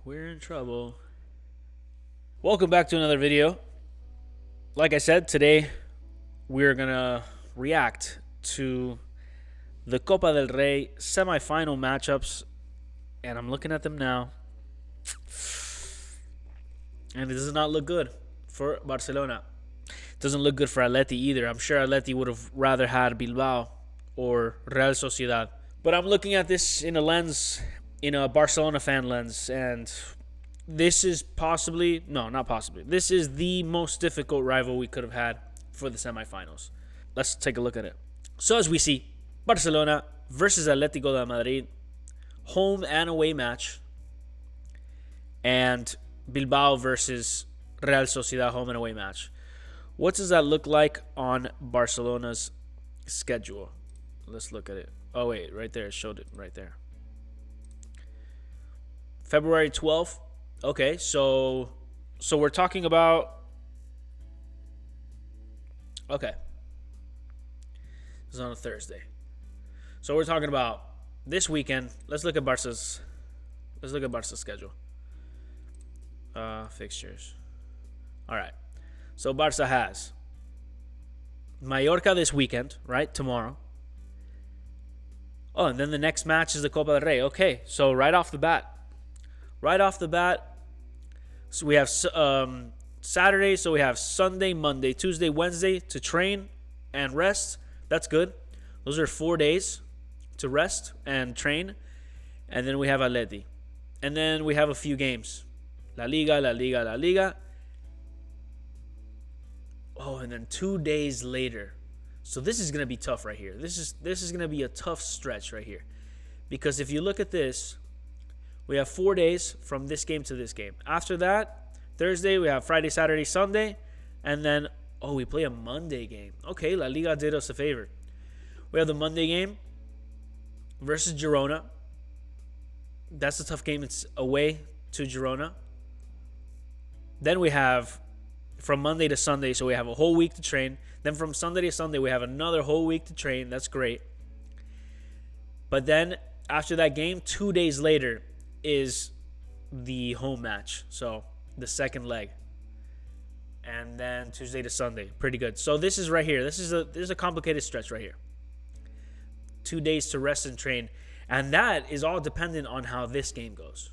We're in trouble. Welcome back to another video. Like I said, today we're gonna react to the Copa del Rey semi-final matchups, and I'm looking at them now, and it does not look good for Barcelona. It doesn't look good for Atleti either. I'm sure Atleti would have rather had Bilbao or Real Sociedad, but I'm looking at this in a Barcelona fan lens, and this is this is the most difficult rival we could have had for the semifinals. Let's take a look at it. So as we see, Barcelona versus Atletico De Madrid, home and away match, and Bilbao versus Real Sociedad, home and away match. What does that look like on Barcelona's schedule? Let's look at it. Oh wait, right there, it showed it right there. February 12th. Okay, so we're talking about, okay, this is on a Thursday. So we're talking about this weekend. Let's look at Barca's schedule. Fixtures. All right. So Barca has Mallorca this weekend, right? Tomorrow. Oh, and then the next match is the Copa del Rey. Okay, so right off the bat, so we have Saturday, so we have Sunday, Monday, Tuesday, Wednesday to train and rest. That's good. Those are 4 days to rest and train. And then we have Atleti. And then we have a few games. La Liga. Oh, and then 2 days later. So this is going to be tough right here. This is going to be a tough stretch right here. Because if you look at this, we have 4 days from this game to this game. After that, Thursday, we have Friday, Saturday, Sunday. And then, we play a Monday game. Okay, La Liga did us a favor. We have the Monday game versus Girona. That's a tough game. It's away to Girona. Then we have from Monday to Sunday, so we have a whole week to train. Then from Sunday to Sunday, we have another whole week to train. That's great. But then after that game, 2 days later is the home match. So the second leg. And then Tuesday to Sunday. Pretty good. So this is right here. This is a complicated stretch right here. 2 days to rest and train. And that is all dependent on how this game goes.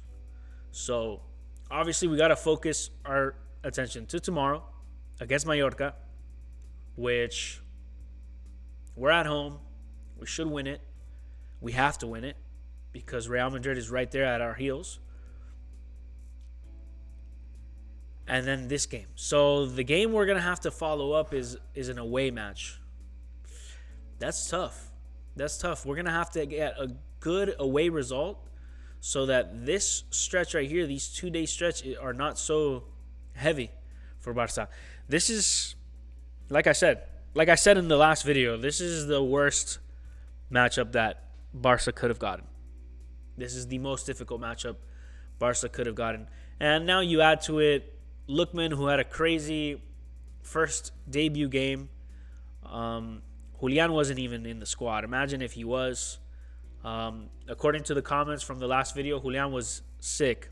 So obviously we got to focus our attention to tomorrow against Mallorca, which we're at home. We should win it. We have to win it because Real Madrid is right there at our heels. And then this game. So the game we're going to have to follow up is an away match. That's tough. We're going to have to get a good away result so that this stretch right here, these 2 day stretch, are not so heavy for Barca. This is, like I said in the last video, this is the worst matchup that Barca could have gotten. This is the most difficult matchup Barca could have gotten. And now you add to it Lookman, who had a crazy first debut game. Julian wasn't even in the squad. Imagine if he was. According to the comments from the last video, Julian was sick.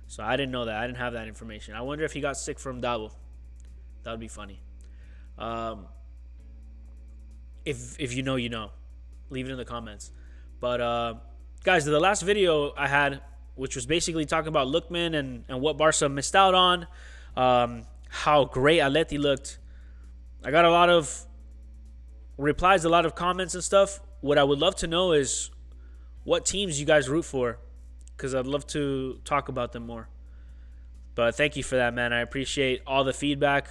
So I didn't know that. I didn't have that information. I wonder if he got sick from Dabo. That would be funny. If you know, you know. Leave it in the comments. But guys, the last video I had, which was basically talking about Lookman and what Barca missed out on, how great Atleti looked. I got a lot of replies, a lot of comments and stuff. What I would love to know is what teams you guys root for, because I'd love to talk about them more. But thank you for that, man. I appreciate all the feedback,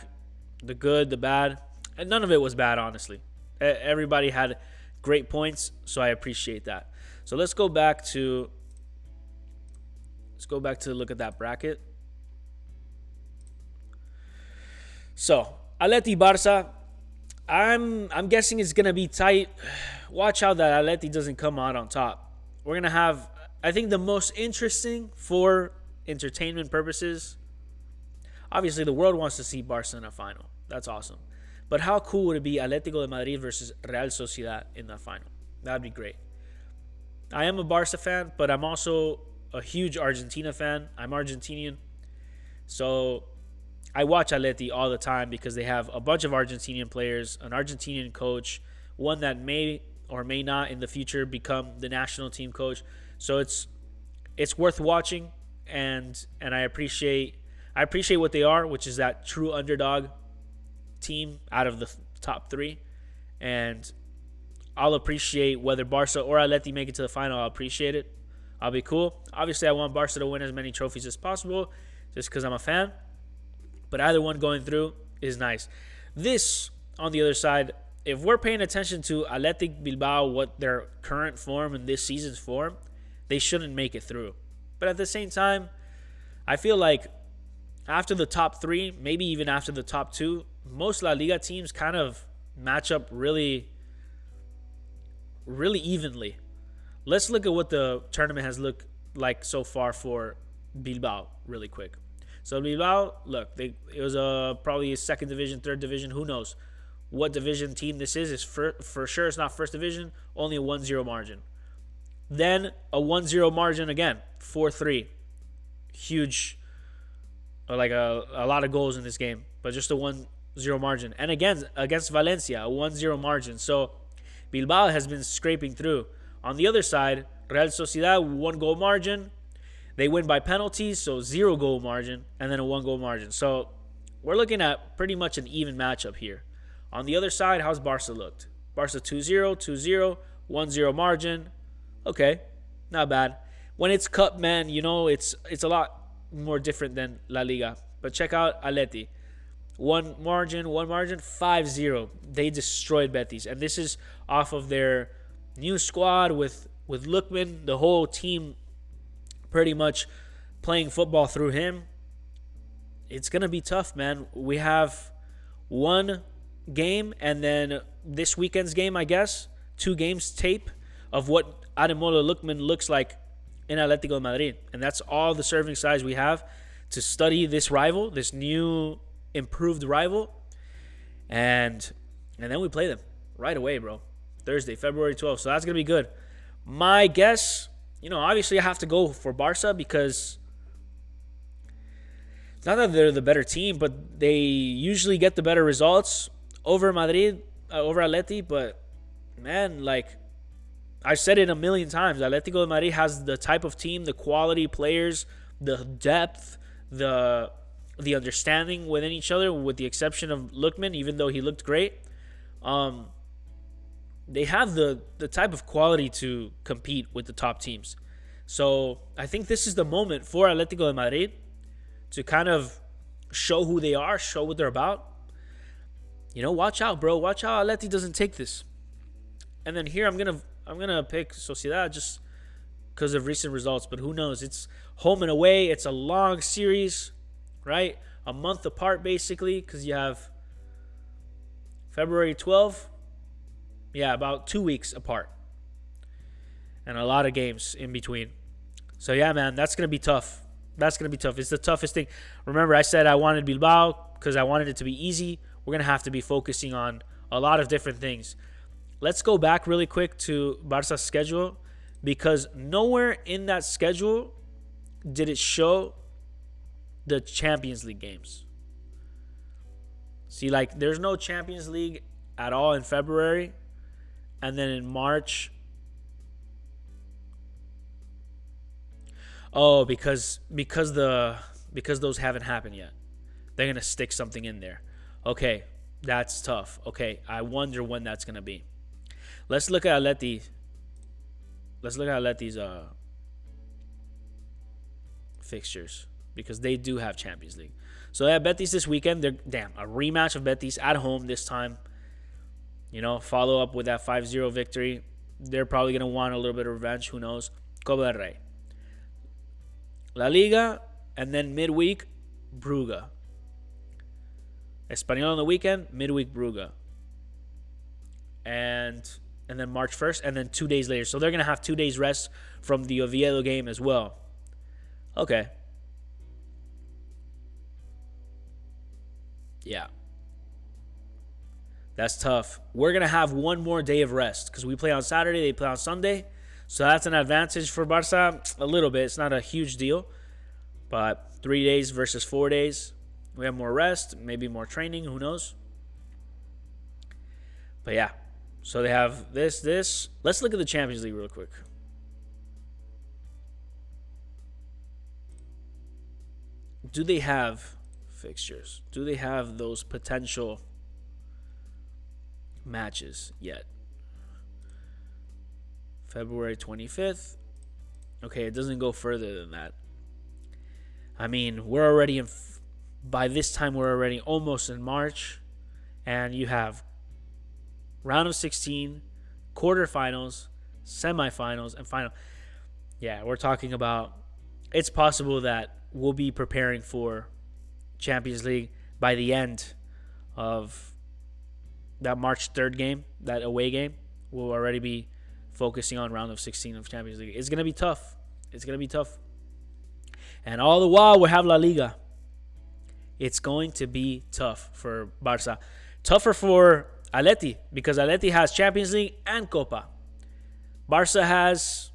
the good, the bad. And none of it was bad, honestly. Everybody had great points, so I appreciate that. So let's go back to look at that bracket. So Atleti Barca, I'm guessing it's gonna be tight. Watch out that Atleti doesn't come out on top. We're gonna have, I think, the most interesting for entertainment purposes. Obviously, the world wants to see Barca in a final. That's awesome. But how cool would it be Atletico de Madrid versus Real Sociedad in that final? That'd be great. I am a Barca fan, but I'm also a huge Argentina fan. I'm Argentinian. So I watch Atleti all the time because they have a bunch of Argentinian players, an Argentinian coach, one that may or may not in the future become the national team coach. So it's worth watching, and I appreciate what they are, which is that true underdog team out of the top three. And I'll appreciate whether Barca or Atleti make it to the final. I'll appreciate it. I'll be cool. Obviously, I want Barca to win as many trophies as possible just because I'm a fan. But either one going through is nice. This, on the other side, if we're paying attention to Athletic Bilbao, what their current form and this season's form, they shouldn't make it through. But at the same time, I feel like after the top three, maybe even after the top two, most La Liga teams kind of match up really evenly. Let's look at what the tournament has looked like so far for Bilbao really quick. So Bilbao, look, it was probably a second division, third division, who knows what division team this is. It's for sure it's not first division, only a 1-0 margin. Then a 1-0 margin again, 4-3. Huge, like a lot of goals in this game, but just a 1-0 margin. And again, against Valencia, a 1-0 margin. So Bilbao has been scraping through. On the other side, Real Sociedad, 1-goal margin. They win by penalties, so 0-goal margin, and then a 1-goal margin. So we're looking at pretty much an even matchup here. On the other side, how's Barca looked? Barca 2-0, 2-0, 1-0 margin. Okay, not bad. When it's cup, man, it's a lot more different than La Liga. But check out Atleti. One margin, 5-0. They destroyed Betis. And this is off of their new squad with Lookman, the whole team pretty much playing football through him. It's going to be tough, man. We have one game and then this weekend's game, I guess, 2 games tape of what Ademola Lookman looks like in Atletico De Madrid. And that's all the serving size we have to study this rival, this new improved rival. And then we play them right away, bro. Thursday, February 12th. So that's going to be good. My guess, obviously I have to go for Barca because it's not that they're the better team, but they usually get the better results over Madrid, over Atleti. But, man, I've said it a million times. Atletico de Madrid has the type of team, the quality players, the depth, the understanding within each other, with the exception of Lookman, even though he looked great. They have the type of quality to compete with the top teams. So I think this is the moment for Atletico de Madrid to kind of show who they are, show what they're about. Watch out, bro. Watch out Atleti doesn't take this. And then here I'm gonna pick Sociedad just because of recent results, but who knows? It's home and away. It's a long series, right? A month apart basically, because you have February 12th. Yeah, about 2 weeks apart. And a lot of games in between. So, yeah, man, that's going to be tough. It's the toughest thing. Remember, I said I wanted Bilbao because I wanted it to be easy. We're going to have to be focusing on a lot of different things. Let's go back really quick to Barca's schedule because nowhere in that schedule did it show the Champions League games. See, there's no Champions League at all in February. And then in March, because those haven't happened yet, they're gonna stick something in there. Okay, that's tough. Okay, I wonder when that's gonna be. Let's look at Atleti. Let's look at Atleti's fixtures because they do have Champions League. So yeah, Betis this weekend. They're a rematch of Betis at home this time. Follow up with that 5-0 victory. They're probably going to want a little bit of revenge. Who knows? Copa del Rey. La Liga, and then midweek, Brugge. Espanyol on the weekend, midweek, Brugge. And then March 1st, and then 2 days later. So they're going to have 2 days rest from the Oviedo game as well. Okay. Yeah. That's tough. We're going to have one more day of rest because we play on Saturday, they play on Sunday. So that's an advantage for Barca a little bit. It's not a huge deal, but 3 days versus 4 days. We have more rest, maybe more training. Who knows? But yeah, so they have this. Let's look at the Champions League real quick. Do they have fixtures? Do they have those potential matches yet? February 25th. Okay, it doesn't go further than that. I mean, we're already by this time, we're already almost in March. And you have round of 16, quarterfinals, semifinals, and final. Yeah, we're talking about, it's possible that we'll be preparing for Champions League by the end of that March 3rd game, that away game. We'll already be focusing on round of 16 of Champions League. It's going to be tough. It's going to be tough. And all the while, we have La Liga. It's going to be tough for Barca. Tougher for Atleti, because Atleti has Champions League and Copa. Barca has,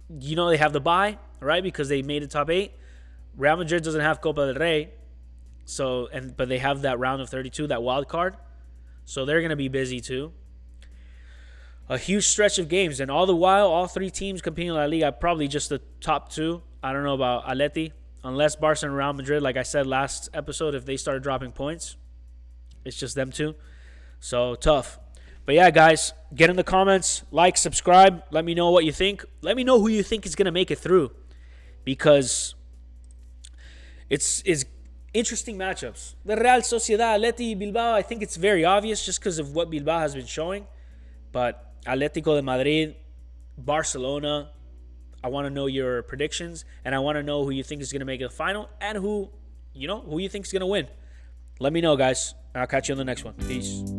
they have the bye, right? Because they made the top 8. Real Madrid doesn't have Copa del Rey. But they have that round of 32, that wild card. So they're going to be busy too. A huge stretch of games. And all the while, all 3 teams competing in La Liga, probably just the top 2. I don't know about Atleti. Unless Barca and Real Madrid, like I said last episode, if they start dropping points, it's just them 2. So tough. But yeah, guys, get in the comments, like, subscribe. Let me know what you think. Let me know who you think is going to make it through. Because it's interesting matchups. The Real Sociedad, Atleti, Bilbao, I think it's very obvious just because of what Bilbao has been showing. But Atletico De Madrid, Barcelona, I want to know your predictions, and I want to know who you think is going to make it the final, and who you think is going to win. Let me know, guys. I'll catch you on the next one. Peace.